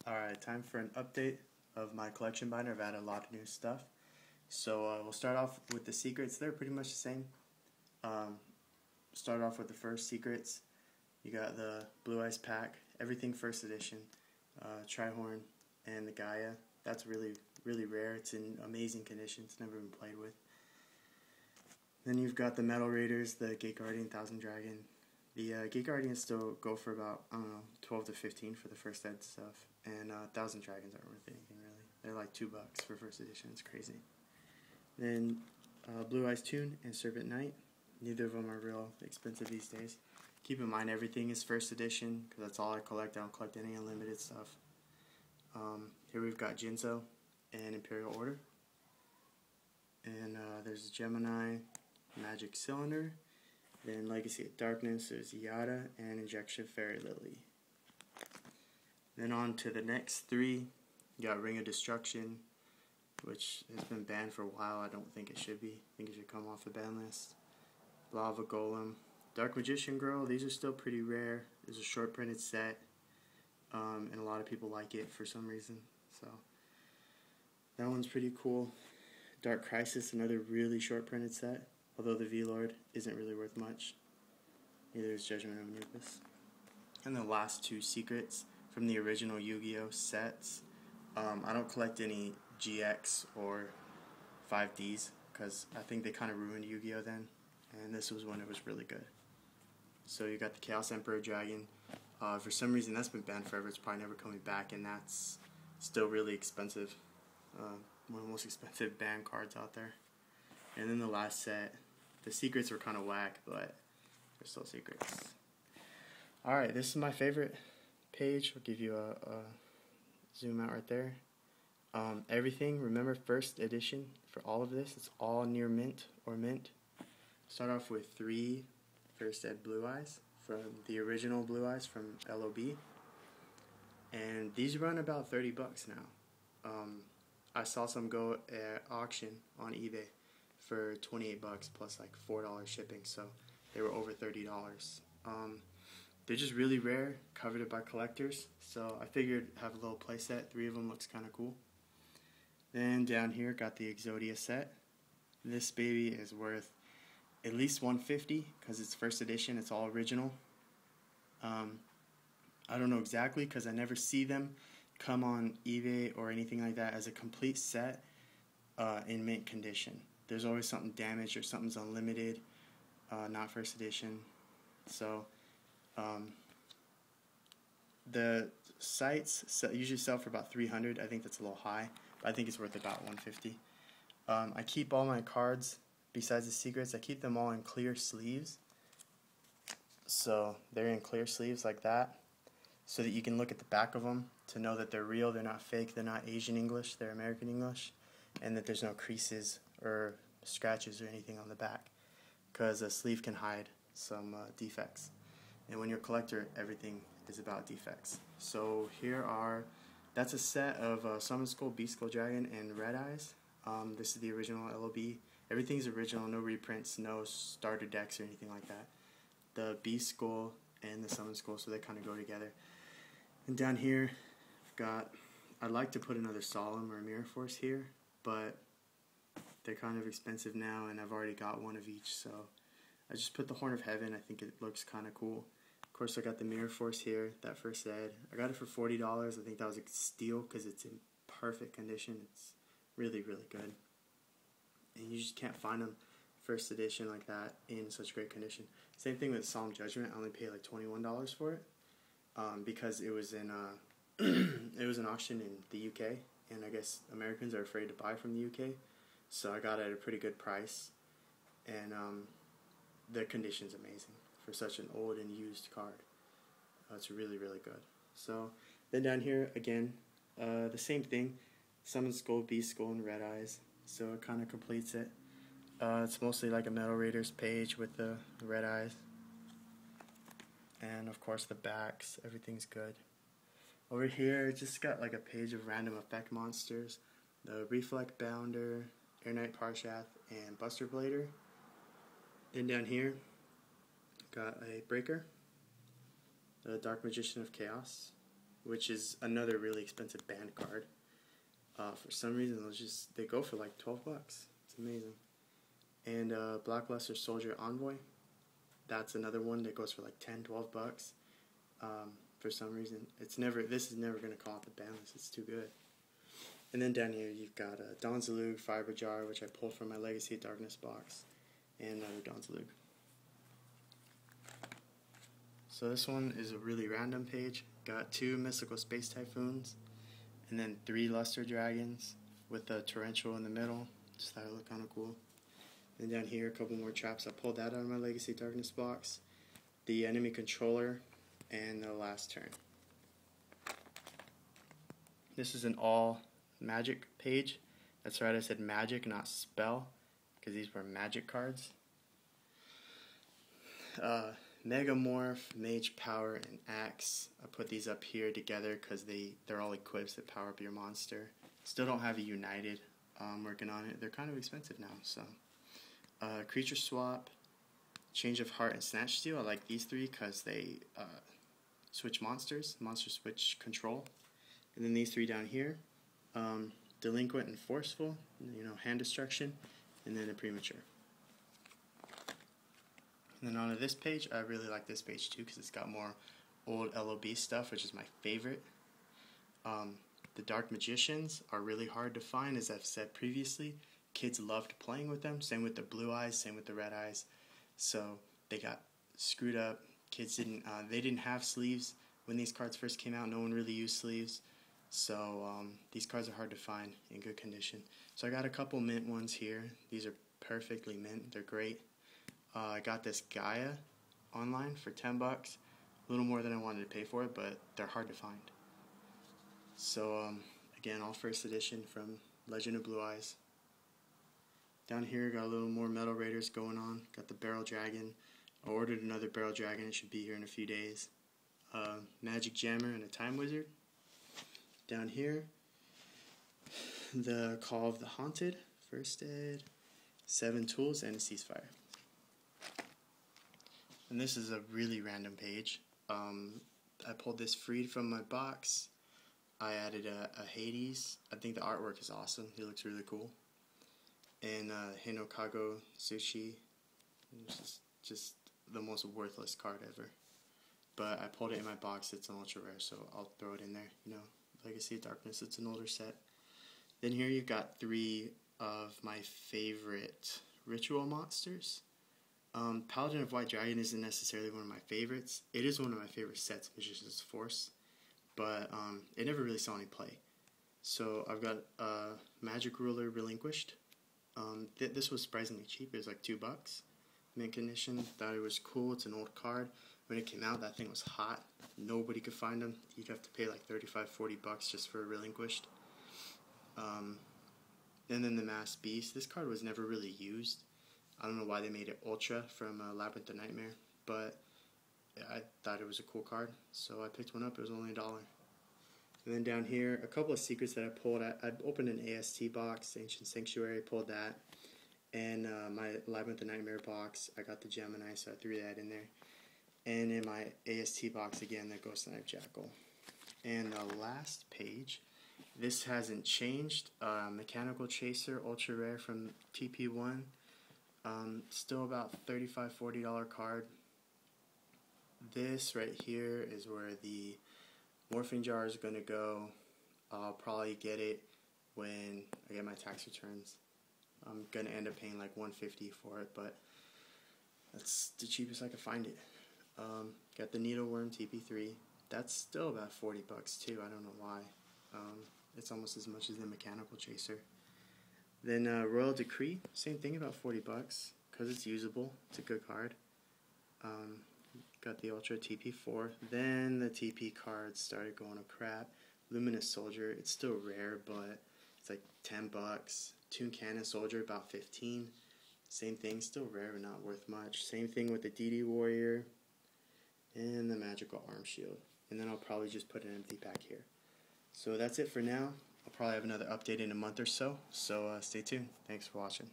Alright, time for an update of my collection binder. I've added a lot of new stuff. So we'll start off with the secrets. They're pretty much the same. Start off with the first secrets. You got the Blue Eyes pack, everything first edition, Trihorn, and the Gaia. That's really rare. It's in amazing condition. It's never been played with. Then you've got the Metal Raiders, the Gate Guardian, Thousand Dragon. The Gate Guardians still go for about, 12 to 15 for the first ed stuff. And Thousand Dragons aren't worth anything, really. They're like $2 for first edition. It's crazy. Then Blue Eyes Tune and Serpent Knight. Neither of them are real expensive these days. Keep in mind everything is first edition, because that's all I collect. I don't collect any unlimited stuff. Here we've got Jinzo and Imperial Order. And there's Gemini, Magic Cylinder. Then Legacy of Darkness, there's Yada, and Injection Fairy Lily. Then on to the next three. You got Ring of Destruction, which has been banned for a while. I don't think it should be. I think it should come off the ban list. Lava Golem. Dark Magician Girl, these are still pretty rare. It's a short printed set, and a lot of people like it for some reason. So that one's pretty cool. Dark Crisis, another really short printed set, although the V-Lord isn't really worth much. Neither is Judgment of Anubis. And the last two secrets from the original Yu-Gi-Oh sets. I don't collect any GX or 5Ds because I think they kind of ruined Yu-Gi-Oh then, and this was when it was really good. So you got the Chaos Emperor Dragon. For some reason that's been banned forever. It's probably never coming back, and that's still really expensive. One of the most expensive banned cards out there. And then the last set, the secrets were kind of whack, but they're still secrets. Alright, this is my favorite page. I'll give you a zoom out right there. Everything, remember, first edition for all of this. It's all near mint or mint. Start off with 3 first ed Blue Eyes from the original Blue Eyes from LOB. And these run about $30 now. I saw some go at auction on eBay for $28 plus like $4 shipping, so they were over $30. They're just really rare, coveted by collectors, so I figured have a little play set. 3 of them looks kind of cool. Then down here got the Exodia Set. This baby is worth at least $150 because it's first edition. It's all original. I don't know exactly because I never see them come on eBay or anything like that as a complete set in mint condition. There's always something damaged or something's unlimited, not first edition. So the sites usually sell for about $300. I think that's a little high, but I think it's worth about $150. I keep all my cards, besides the secrets, I keep them all in clear sleeves. So they're in clear sleeves like that, so that you can look at the back of them to know that they're real, they're not fake, they're not Asian English, they're American English, and that there's no creases or scratches or anything on the back, because a sleeve can hide some defects. And when you're a collector, everything is about defects. So that's a set of Summon Skull, Beast Skull Dragon, and Red Eyes. This is the original LOB. Everything's original, no reprints, no starter decks or anything like that. The Beast Skull and the Summon Skull, so they kind of go together. And down here, I'd like to put another Solemn or Mirror Force here, but they're kind of expensive now, and I've already got one of each, so I just put the Horn of Heaven. I think it looks kind of cool. Of course, I got the Mirror Force here, that first ed. I got it for $40. I think that was a steal because it's in perfect condition. It's really good. And you just can't find them first edition like that in such great condition. Same thing with Solemn Judgment. I only paid like $21 for it because it was in it was an auction in the UK, and I guess Americans are afraid to buy from the UK, so I got it at a pretty good price, and the condition's amazing for such an old and used card. It's really good. So then down here again, the same thing, Summon Skull, Beast Skull, and Red Eyes. So it kind of completes it. It's mostly like a Metal Raiders page with the Red Eyes. And of course the backs, everything's good. Over here, just got like a page of random effect monsters. The Reflect Bounder, Air Knight Parshath, and Buster Blader. Then down here, got a Breaker, the Dark Magician of Chaos, which is another really expensive band card. For some reason, they go for like 12 bucks. It's amazing. And Blackluster Soldier Envoy. That's another one that goes for like 10, 12 bucks. For some reason, this is never going to call out the ban list. It's too good. And then down here, you've got Donzalug Fiber Jar, which I pulled from my Legacy of Darkness box, and another Donzalug. So this one is a really random page. Got 2 Mystical Space Typhoons, and then 3 Luster Dragons with a Torrential in the middle. Just thought it looked kind of cool. And down here, a couple more traps. I pulled that out of my Legacy of Darkness box. The Enemy Controller, and the Last Turn. This is an all magic page. That's right, I said magic, not spell, because these were magic cards. Megamorph, Mage Power, and Axe. I put these up here together because they're all equips that power up your monster. Still don't have a United. I'm working on it. They're kind of expensive now. So, Creature Swap, Change of Heart, and Snatch Steal. I like these 3 because they switch monsters. Monster switch control. And then these 3 down here. Delinquent and Forceful. Hand Destruction. And then a Premature. And then onto this page, I really like this page too because it's got more old LOB stuff, which is my favorite. The Dark Magicians are really hard to find, as I've said previously. Kids loved playing with them. Same with the blue eyes, same with the red eyes. So they got screwed up. Kids didn't have sleeves when these cards first came out. No one really used sleeves. So these cards are hard to find in good condition. So I got a couple mint ones here. These are perfectly mint. They're great. I got this Gaia online for 10 bucks. A little more than I wanted to pay for it, but they're hard to find. So, again, all first edition from Legend of Blue Eyes. Down here, got a little more Metal Raiders going on. Got the Barrel Dragon. I ordered another Barrel Dragon. It should be here in a few days. Magic Jammer and a Time Wizard. Down here, the Call of the Haunted, First Ed, 7 Tools, and a Ceasefire. And this is a really random page. I pulled this freed from my box. I added a Hades. I think the artwork is awesome. He looks really cool. And Hinokago Sushi. It's just the most worthless card ever. But I pulled it in my box. It's an ultra rare, so I'll throw it in there. Legacy of Darkness. It's an older set. Then here you've got 3 of my favorite ritual monsters. Paladin of White Dragon isn't necessarily one of my favorites. It is one of my favorite sets, Magician's Force, but it never really saw any play. So I've got Magic Ruler Relinquished. This was surprisingly cheap. It was like $2. Mint condition. Thought it was cool. It's an old card. When it came out, that thing was hot. Nobody could find them. You'd have to pay like $35-40 just for a Relinquished. And then the Masked Beast. This card was never really used. I don't know why they made it Ultra from Labyrinth of Nightmare, but I thought it was a cool card, so I picked one up. It was only $1. And then down here, a couple of secrets that I pulled. I opened an AST box, Ancient Sanctuary, pulled that. And my Labyrinth of Nightmare box, I got the Gemini, so I threw that in there. And in my AST box, again, the Ghost Knife Jackal. And the last page, this hasn't changed. Mechanical Chaser, Ultra Rare from TP1. Still about $35-40 card. This right here is where the Morphing Jar is going to go. I'll probably get it when I get my tax returns. I'm going to end up paying like $150 for it, but that's the cheapest I could find it. Got the Needleworm TP3. That's still about $40 too. I don't know why. It's almost as much as the Mechanical Chaser. Then Royal Decree, same thing, about $40 because it's usable. It's a good card. Got the Ultra TP4. Then the TP cards started going to crap. Luminous Soldier, it's still rare, but it's like $10. Toon Cannon Soldier, about $15. Same thing, still rare, but not worth much. Same thing with the DD Warrior and the Magical Arm Shield. And then I'll probably just put an empty pack here. So that's it for now. I'll probably have another update in a month or so, stay tuned. Thanks for watching.